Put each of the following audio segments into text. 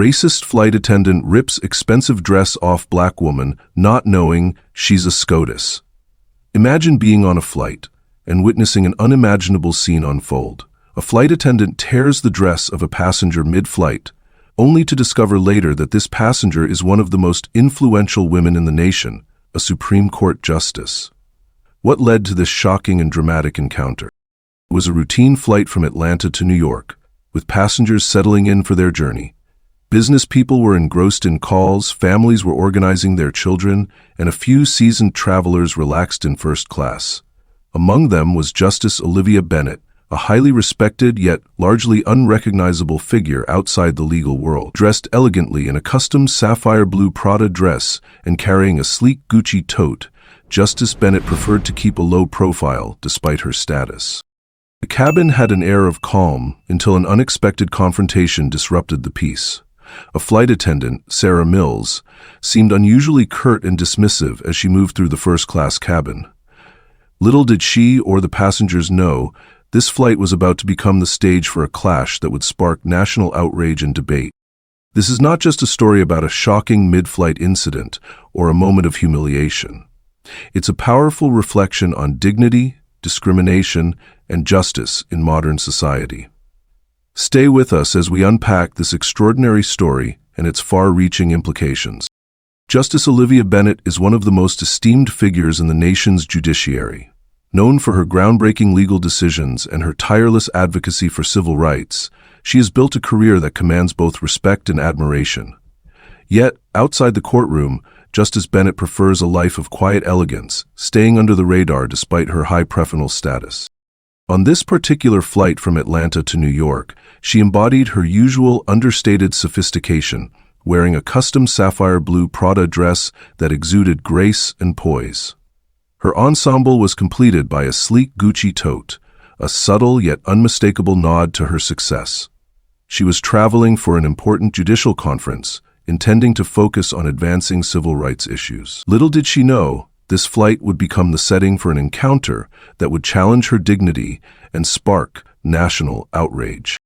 Racist flight attendant rips expensive dress off black woman, not knowing she's a SCOTUS. Imagine being on a flight and witnessing an unimaginable scene unfold. A flight attendant tears the dress of a passenger mid-flight, only to discover later that this passenger is one of the most influential women in the nation, a Supreme Court justice. What led to this shocking and dramatic encounter? It was a routine flight from Atlanta to New York, with passengers settling in for their journey. Business people were engrossed in calls, families were organizing their children, and a few seasoned travelers relaxed in first class. Among them was Justice Olivia Bennett, a highly respected yet largely unrecognizable figure outside the legal world. Dressed elegantly in a custom sapphire blue Prada dress and carrying a sleek Gucci tote, Justice Bennett preferred to keep a low profile despite her status. The cabin had an air of calm until an unexpected confrontation disrupted the peace. A flight attendant, Sarah Mills, seemed unusually curt and dismissive as she moved through the first-class cabin. Little did she or the passengers know, this flight was about to become the stage for a clash that would spark national outrage and debate. This is not just a story about a shocking mid-flight incident or a moment of humiliation. It's a powerful reflection on dignity, discrimination, and justice in modern society. Stay with us as we unpack this extraordinary story and its far-reaching implications. Justice Olivia Bennett is one of the most esteemed figures in the nation's judiciary. Known for her groundbreaking legal decisions and her tireless advocacy for civil rights, she has built a career that commands both respect and admiration. Yet, outside the courtroom, Justice Bennett prefers a life of quiet elegance, staying under the radar despite her high professional status. On this particular flight from Atlanta to New York, she embodied her usual understated sophistication, wearing a custom sapphire blue Prada dress that exuded grace and poise. Her ensemble was completed by a sleek Gucci tote, a subtle yet unmistakable nod to her success. She was traveling for an important judicial conference, intending to focus on advancing civil rights issues. Little did she know, this flight would become the setting for an encounter that would challenge her dignity and spark national outrage.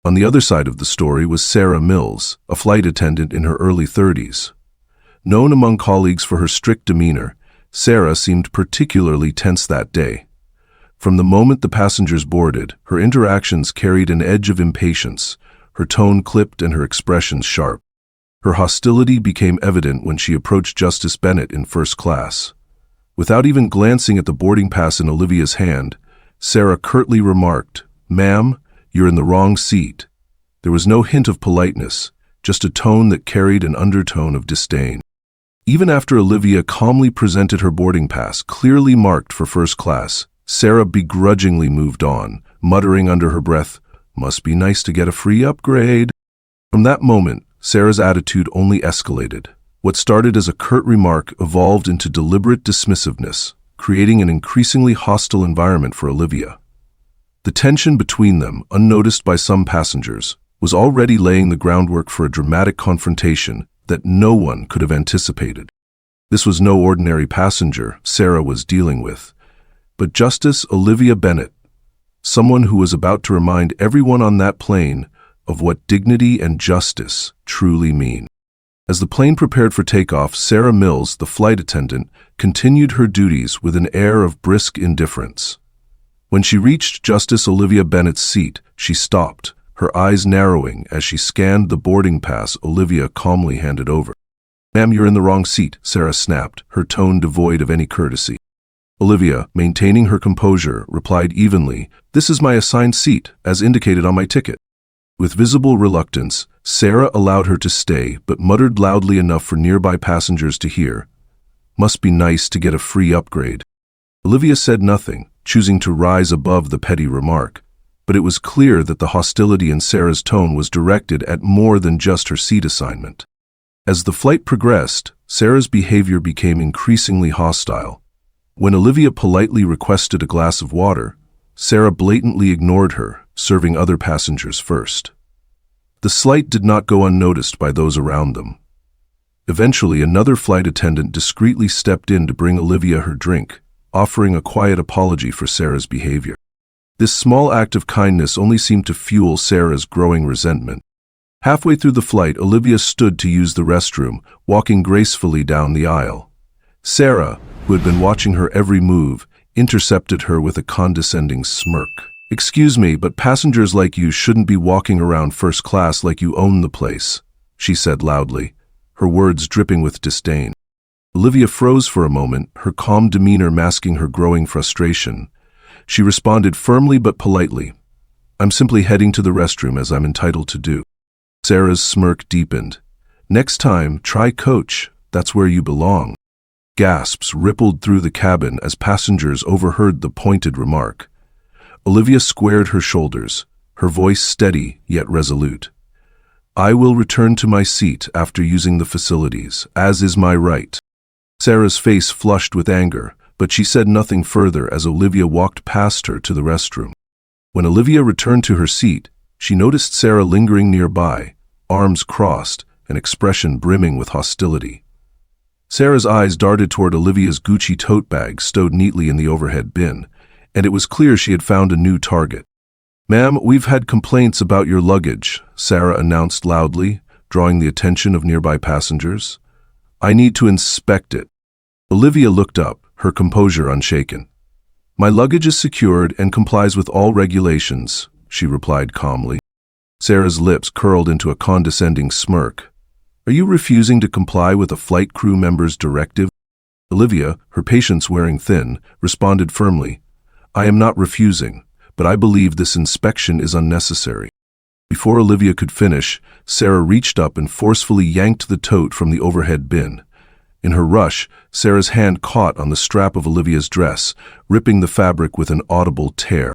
On the other side of the story was Sarah Mills, a flight attendant in her early 30s. Known among colleagues for her strict demeanor, Sarah seemed particularly tense that day. From the moment the passengers boarded, her interactions carried an edge of impatience, her tone clipped and her expressions sharp. Her hostility became evident when she approached Justice Bennett in first class. Without even glancing at the boarding pass in Olivia's hand, Sarah curtly remarked, "Ma'am, you're in the wrong seat." There was no hint of politeness, just a tone that carried an undertone of disdain. Even after Olivia calmly presented her boarding pass, clearly marked for first class, Sarah begrudgingly moved on, muttering under her breath, "Must be nice to get a free upgrade." From that moment, Sarah's attitude only escalated. What started as a curt remark evolved into deliberate dismissiveness, creating an increasingly hostile environment for Olivia. The tension between them, unnoticed by some passengers, was already laying the groundwork for a dramatic confrontation that no one could have anticipated. This was no ordinary passenger Sarah was dealing with, but Justice Olivia Bennett, someone who was about to remind everyone on that plane of what dignity and justice truly mean. As the plane prepared for takeoff, Sarah Mills, the flight attendant, continued her duties with an air of brisk indifference. When she reached Justice Olivia Bennett's seat, she stopped, her eyes narrowing as she scanned the boarding pass Olivia calmly handed over. "Ma'am, you're in the wrong seat," Sarah snapped, her tone devoid of any courtesy. Olivia, maintaining her composure, replied evenly, "This is my assigned seat, as indicated on my ticket." With visible reluctance, Sarah allowed her to stay, but muttered loudly enough for nearby passengers to hear, "Must be nice to get a free upgrade." Olivia said nothing, choosing to rise above the petty remark. But it was clear that the hostility in Sarah's tone was directed at more than just her seat assignment. As the flight progressed, Sarah's behavior became increasingly hostile. When Olivia politely requested a glass of water, Sarah blatantly ignored her, serving other passengers first. The slight did not go unnoticed by those around them. Eventually, another flight attendant discreetly stepped in to bring Olivia her drink, offering a quiet apology for Sarah's behavior. This small act of kindness only seemed to fuel Sarah's growing resentment. Halfway through the flight, Olivia stood to use the restroom, walking gracefully down the aisle. Sarah, who had been watching her every move, intercepted her with a condescending smirk. "Excuse me, but passengers like you shouldn't be walking around first class like you own the place," she said loudly, her words dripping with disdain. Olivia froze for a moment, her calm demeanor masking her growing frustration. She responded firmly but politely, "I'm simply heading to the restroom as I'm entitled to do." Sarah's smirk deepened. "Next time, try coach. That's where you belong." Gasps rippled through the cabin as passengers overheard the pointed remark. Olivia squared her shoulders, her voice steady yet resolute. "I will return to my seat after using the facilities, as is my right." Sarah's face flushed with anger, but she said nothing further as Olivia walked past her to the restroom. When Olivia returned to her seat, she noticed Sarah lingering nearby, arms crossed, an expression brimming with hostility. Sarah's eyes darted toward Olivia's Gucci tote bag stowed neatly in the overhead bin, and it was clear she had found a new target. "Ma'am, we've had complaints about your luggage," Sarah announced loudly, drawing the attention of nearby passengers. "I need to inspect it." Olivia looked up, her composure unshaken. "My luggage is secured and complies with all regulations," she replied calmly. Sarah's lips curled into a condescending smirk. "Are you refusing to comply with a flight crew member's directive?" Olivia, her patience wearing thin, responded firmly, "I am not refusing, but I believe this inspection is unnecessary." Before Olivia could finish, Sarah reached up and forcefully yanked the tote from the overhead bin. In her rush, Sarah's hand caught on the strap of Olivia's dress, ripping the fabric with an audible tear.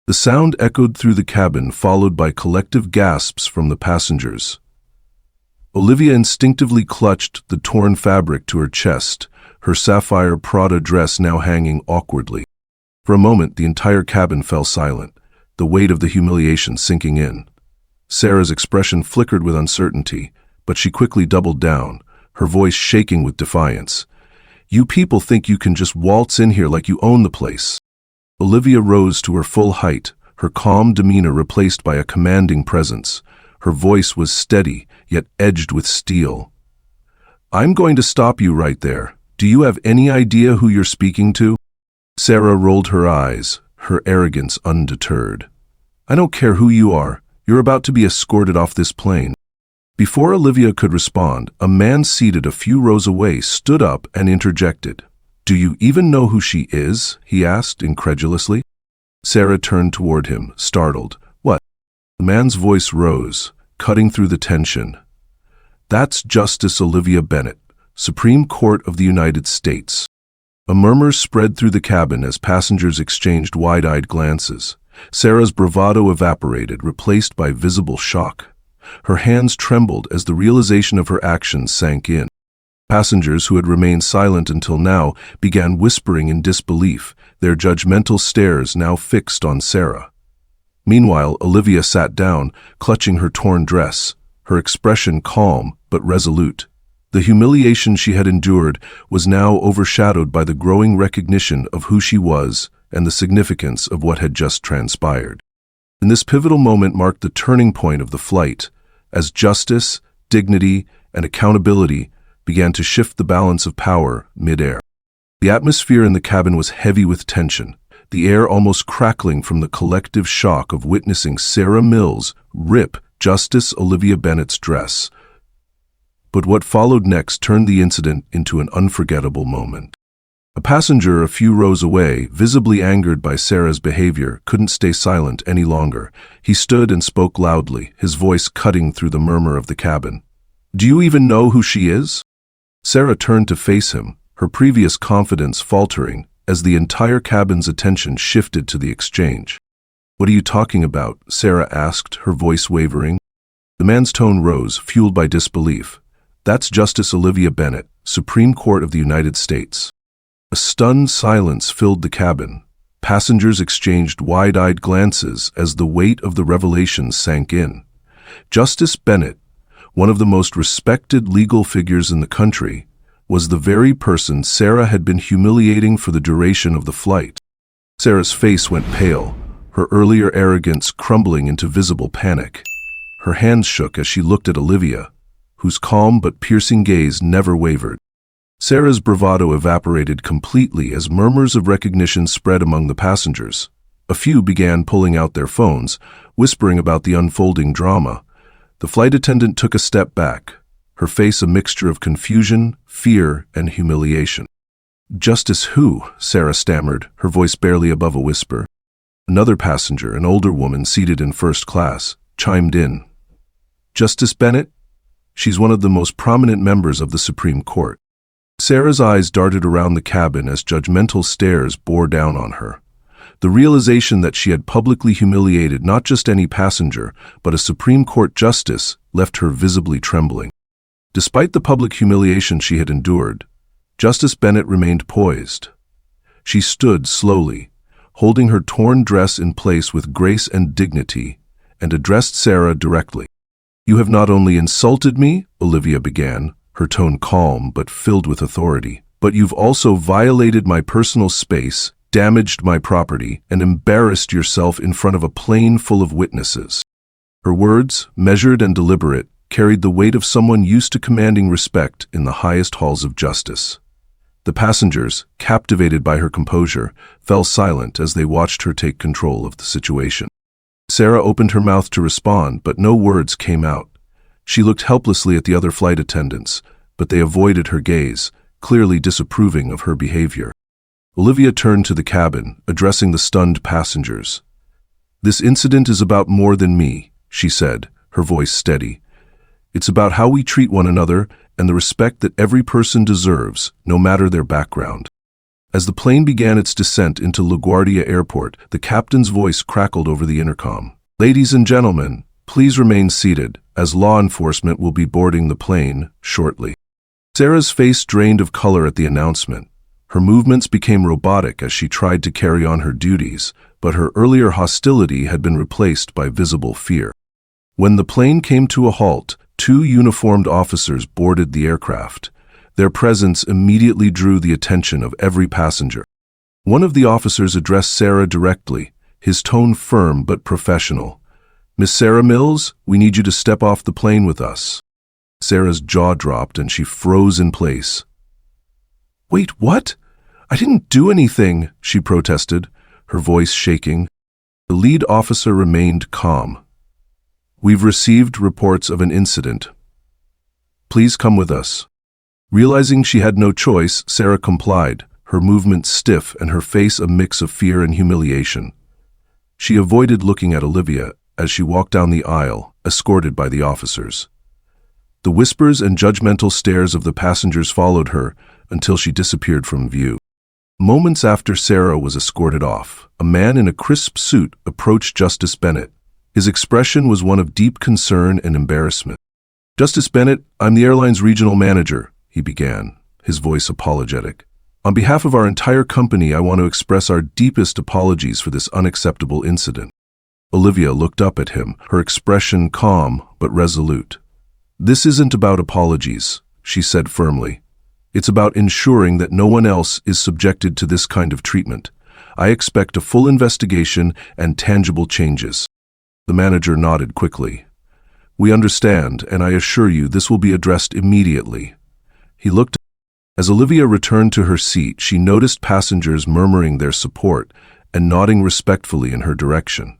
The sound echoed through the cabin, followed by collective gasps from the passengers. Olivia instinctively clutched the torn fabric to her chest, her sapphire Prada dress now hanging awkwardly. For a moment, the entire cabin fell silent, the weight of the humiliation sinking in. Sarah's expression flickered with uncertainty, but she quickly doubled down, her voice shaking with defiance. "You people think you can just waltz in here like you own the place." Olivia rose to her full height, her calm demeanor replaced by a commanding presence. Her voice was steady, yet edged with steel. "I'm going to stop you right there. Do you have any idea who you're speaking to?" Sarah rolled her eyes, her arrogance undeterred. "I don't care who you are. You're about to be escorted off this plane." Before Olivia could respond, a man seated a few rows away stood up and interjected. "Do you even know who she is?" he asked incredulously. Sarah turned toward him, startled. "What?" The man's voice rose, cutting through the tension. "That's Justice Olivia Bennett, Supreme Court of the United States." A murmur spread through the cabin as passengers exchanged wide-eyed glances. Sarah's bravado evaporated, replaced by visible shock. Her hands trembled as the realization of her actions sank in. Passengers who had remained silent until now began whispering in disbelief, their judgmental stares now fixed on Sarah. Meanwhile, Olivia sat down, clutching her torn dress, her expression calm but resolute. The humiliation she had endured was now overshadowed by the growing recognition of who she was and the significance of what had just transpired. And this pivotal moment marked the turning point of the flight, as justice, dignity, and accountability began to shift the balance of power mid-air. The atmosphere in the cabin was heavy with tension, the air almost crackling from the collective shock of witnessing Sarah Mills rip Justice Olivia Bennett's dress. But what followed next turned the incident into an unforgettable moment. A passenger a few rows away, visibly angered by Sarah's behavior, couldn't stay silent any longer. He stood and spoke loudly, his voice cutting through the murmur of the cabin. "Do you even know who she is?" Sarah turned to face him, her previous confidence faltering as the entire cabin's attention shifted to the exchange. "What are you talking about?" Sarah asked, her voice wavering. The man's tone rose, fueled by disbelief. "That's Justice Olivia Bennett, Supreme Court of the United States." A stunned silence filled the cabin. Passengers exchanged wide-eyed glances as the weight of the revelation sank in. Justice Bennett, one of the most respected legal figures in the country, was the very person Sarah had been humiliating for the duration of the flight. Sarah's face went pale, her earlier arrogance crumbling into visible panic. Her hands shook as she looked at Olivia, whose calm but piercing gaze never wavered. Sarah's bravado evaporated completely as murmurs of recognition spread among the passengers. A few began pulling out their phones, whispering about the unfolding drama. The flight attendant took a step back, her face a mixture of confusion, fear, and humiliation. "Justice who?" Sarah stammered, her voice barely above a whisper. Another passenger, an older woman seated in first class, chimed in. "Justice Bennett? She's one of the most prominent members of the Supreme Court." Sarah's eyes darted around the cabin as judgmental stares bore down on her. The realization that she had publicly humiliated not just any passenger, but a Supreme Court justice, left her visibly trembling. Despite the public humiliation she had endured, Justice Bennett remained poised. She stood slowly, holding her torn dress in place with grace and dignity, and addressed Sarah directly. "You have not only insulted me," Olivia began, her tone calm but filled with authority, "but you've also violated my personal space, damaged my property, and embarrassed yourself in front of a plane full of witnesses." Her words, measured and deliberate, carried the weight of someone used to commanding respect in the highest halls of justice. The passengers, captivated by her composure, fell silent as they watched her take control of the situation. Sarah opened her mouth to respond, but no words came out. She looked helplessly at the other flight attendants, but they avoided her gaze, clearly disapproving of her behavior. Olivia turned to the cabin, addressing the stunned passengers. "This incident is about more than me," she said, her voice steady. "It's about how we treat one another and the respect that every person deserves, no matter their background." As the plane began its descent into LaGuardia Airport, the captain's voice crackled over the intercom. "Ladies and gentlemen, please remain seated, as law enforcement will be boarding the plane shortly." Sarah's face drained of color at the announcement. Her movements became robotic as she tried to carry on her duties, but her earlier hostility had been replaced by visible fear. When the plane came to a halt, 2 uniformed officers boarded the aircraft. Their presence immediately drew the attention of every passenger. One of the officers addressed Sarah directly, his tone firm but professional. "Miss Sarah Mills, we need you to step off the plane with us." Sarah's jaw dropped and she froze in place. "Wait, what? I didn't do anything," she protested, her voice shaking. The lead officer remained calm. "We've received reports of an incident. Please come with us." Realizing she had no choice, Sarah complied, her movements stiff and her face a mix of fear and humiliation. She avoided looking at Olivia as she walked down the aisle, escorted by the officers. The whispers and judgmental stares of the passengers followed her until she disappeared from view. Moments after Sarah was escorted off, a man in a crisp suit approached Justice Bennett. His expression was one of deep concern and embarrassment. "Justice Bennett, I'm the airline's regional manager," he began, his voice apologetic. "On behalf of our entire company, I want to express our deepest apologies for this unacceptable incident." Olivia looked up at him, her expression calm but resolute. "This isn't about apologies," she said firmly. "It's about ensuring that no one else is subjected to this kind of treatment. I expect a full investigation and tangible changes." The manager nodded quickly. "We understand, and I assure you this will be addressed immediately." He looked. As Olivia returned to her seat, she noticed passengers murmuring their support and nodding respectfully in her direction.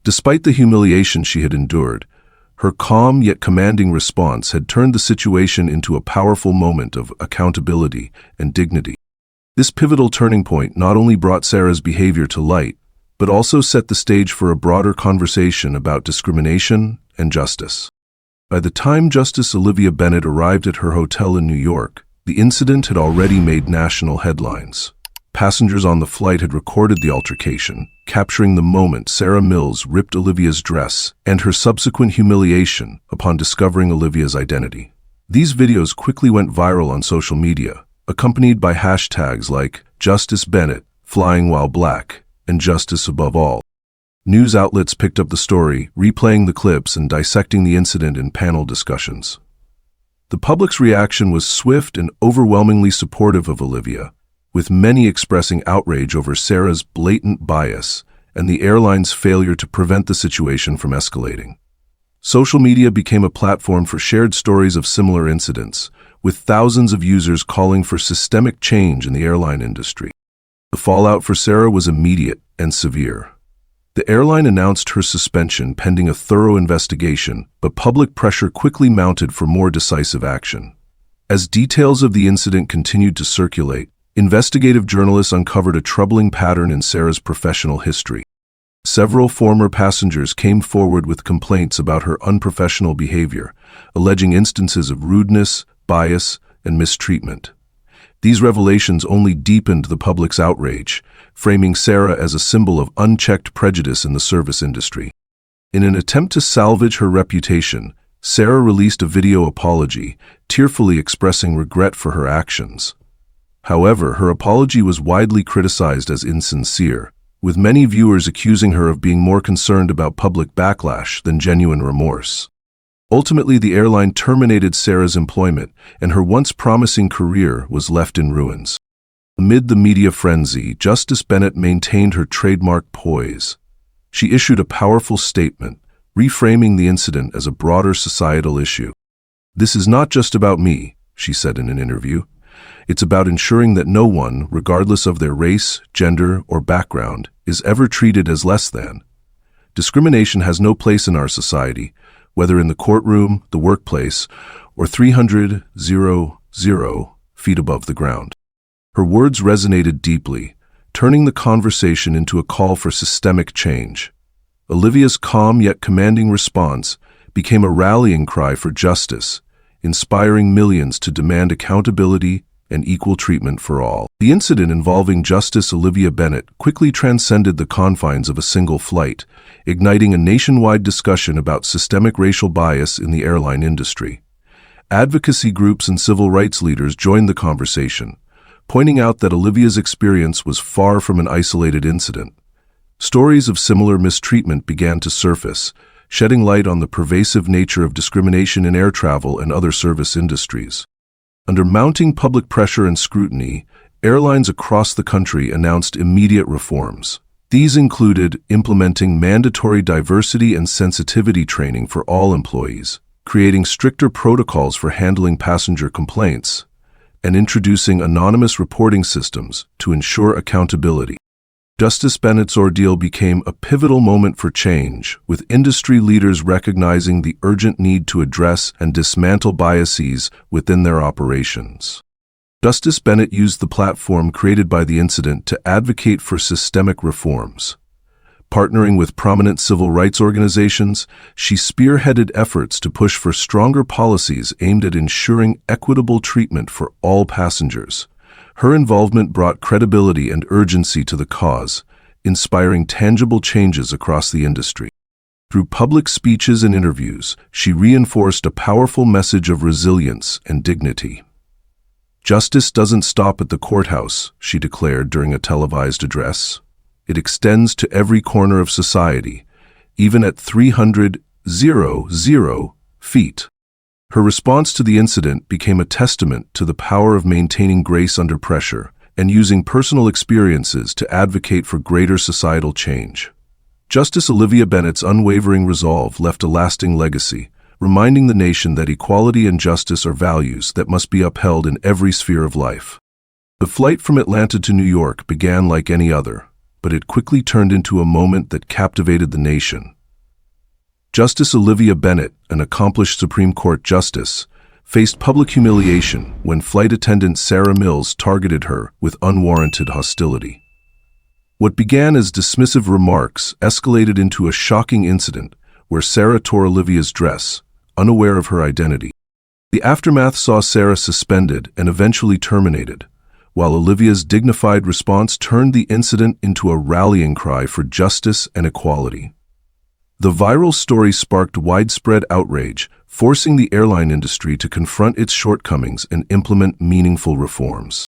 Despite the humiliation she had endured, her calm yet commanding response had turned the situation into a powerful moment of accountability and dignity. This pivotal turning point not only brought Sarah's behavior to light, but also set the stage for a broader conversation about discrimination and justice. By the time Justice Olivia Bennett arrived at her hotel in New York, the incident had already made national headlines. Passengers on the flight had recorded the altercation, capturing the moment Sarah Mills ripped Olivia's dress and her subsequent humiliation upon discovering Olivia's identity. These videos quickly went viral on social media, accompanied by hashtags like Justice Bennett, Flying While Black, and Justice Above All. News outlets picked up the story, replaying the clips and dissecting the incident in panel discussions. The public's reaction was swift and overwhelmingly supportive of Olivia, with many expressing outrage over Sarah's blatant bias and the airline's failure to prevent the situation from escalating. Social media became a platform for shared stories of similar incidents, with thousands of users calling for systemic change in the airline industry. The fallout for Sarah was immediate and severe. The airline announced her suspension pending a thorough investigation, but public pressure quickly mounted for more decisive action. As details of the incident continued to circulate, investigative journalists uncovered a troubling pattern in Sarah's professional history. Several former passengers came forward with complaints about her unprofessional behavior, alleging instances of rudeness, bias, and mistreatment. These revelations only deepened the public's outrage, framing Sarah as a symbol of unchecked prejudice in the service industry. In an attempt to salvage her reputation, Sarah released a video apology, tearfully expressing regret for her actions. However, her apology was widely criticized as insincere, with many viewers accusing her of being more concerned about public backlash than genuine remorse. Ultimately, the airline terminated Sarah's employment, and her once promising career was left in ruins. Amid the media frenzy, Justice Bennett maintained her trademark poise. She issued a powerful statement, reframing the incident as a broader societal issue. "This is not just about me," she said in an interview. "It's about ensuring that no one, regardless of their race, gender, or background, is ever treated as less than. Discrimination has no place in our society, whether in the courtroom, the workplace, or 300 feet above the ground." Her words resonated deeply, turning the conversation into a call for systemic change. Olivia's calm yet commanding response became a rallying cry for justice, inspiring millions to demand accountability and equal treatment for all. The incident involving Justice Olivia Bennett quickly transcended the confines of a single flight, igniting a nationwide discussion about systemic racial bias in the airline industry. Advocacy groups and civil rights leaders joined the conversation, pointing out that Olivia's experience was far from an isolated incident. Stories of similar mistreatment began to surface, shedding light on the pervasive nature of discrimination in air travel and other service industries. Under mounting public pressure and scrutiny, airlines across the country announced immediate reforms. These included implementing mandatory diversity and sensitivity training for all employees, creating stricter protocols for handling passenger complaints, and introducing anonymous reporting systems to ensure accountability. Justice Bennett's ordeal became a pivotal moment for change, with industry leaders recognizing the urgent need to address and dismantle biases within their operations. Justice Bennett used the platform created by the incident to advocate for systemic reforms. Partnering with prominent civil rights organizations, she spearheaded efforts to push for stronger policies aimed at ensuring equitable treatment for all passengers. Her involvement brought credibility and urgency to the cause, inspiring tangible changes across the industry. Through public speeches and interviews, she reinforced a powerful message of resilience and dignity. "Justice doesn't stop at the courthouse," she declared during a televised address. "It extends to every corner of society, even at 300 feet. Her response to the incident became a testament to the power of maintaining grace under pressure and using personal experiences to advocate for greater societal change. Justice Olivia Bennett's unwavering resolve left a lasting legacy, reminding the nation that equality and justice are values that must be upheld in every sphere of life. The flight from Atlanta to New York began like any other, but it quickly turned into a moment that captivated the nation. Justice Olivia Bennett, an accomplished Supreme Court justice, faced public humiliation when flight attendant Sarah Mills targeted her with unwarranted hostility. What began as dismissive remarks escalated into a shocking incident where Sarah tore Olivia's dress, unaware of her identity. The aftermath saw Sarah suspended and eventually terminated, while Olivia's dignified response turned the incident into a rallying cry for justice and equality. The viral story sparked widespread outrage, forcing the airline industry to confront its shortcomings and implement meaningful reforms.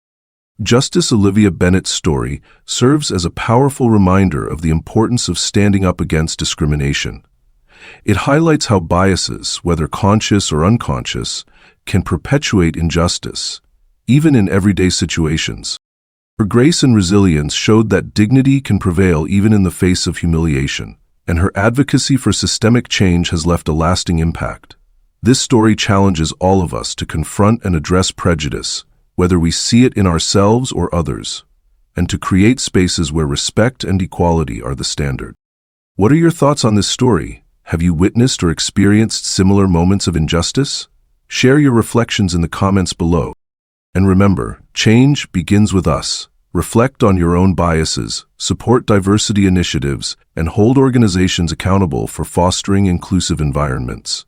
Justice Olivia Bennett's story serves as a powerful reminder of the importance of standing up against discrimination. It highlights how biases, whether conscious or unconscious, can perpetuate injustice, even in everyday situations. Her grace and resilience showed that dignity can prevail even in the face of humiliation, and her advocacy for systemic change has left a lasting impact. This story challenges all of us to confront and address prejudice, whether we see it in ourselves or others, and to create spaces where respect and equality are the standard. What are your thoughts on this story? Have you witnessed or experienced similar moments of injustice? Share your reflections in the comments below. And remember, change begins with us. Reflect on your own biases, support diversity initiatives, and hold organizations accountable for fostering inclusive environments.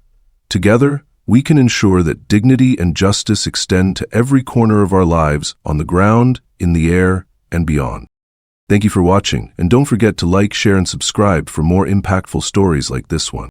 Together, we can ensure that dignity and justice extend to every corner of our lives, on the ground, in the air, and beyond. Thank you for watching, and don't forget to like, share, and subscribe for more impactful stories like this one.